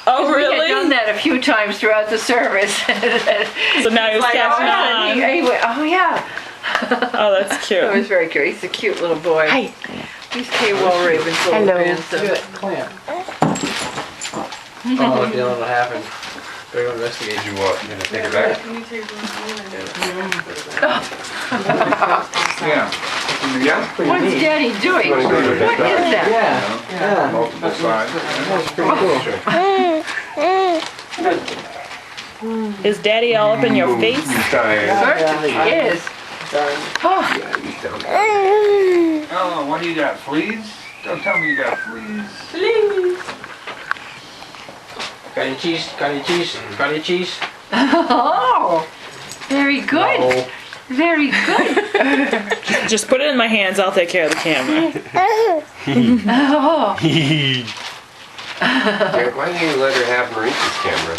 Oh, We had done really? that a few times throughout the service. So now he's Like, catching and on. he went, oh yeah. Oh, that's That was cute. very cute. He's a cute little boy. Hi. He's Kay Walraven's little Hello. grandson. Look at that clamp. Oh, Dylan, what happened? Better go investigate. Did you what? You gonna take it back? Yeah. Yeah. What's Daddy doing? You wanna go to the What is back? that? Yeah. Multiple sides. That's pretty cool. Is Daddy all up in your face? Certainly is. Oh, Oh, what do you got? Fleas? Don't tell me you got fleas. Got any cheese? Got any cheese? Got any cheese? oh, very good. No. Very good. Just put it in my hands. I'll take care of the camera. Oh. Why didn't you let her have Maurice's camera?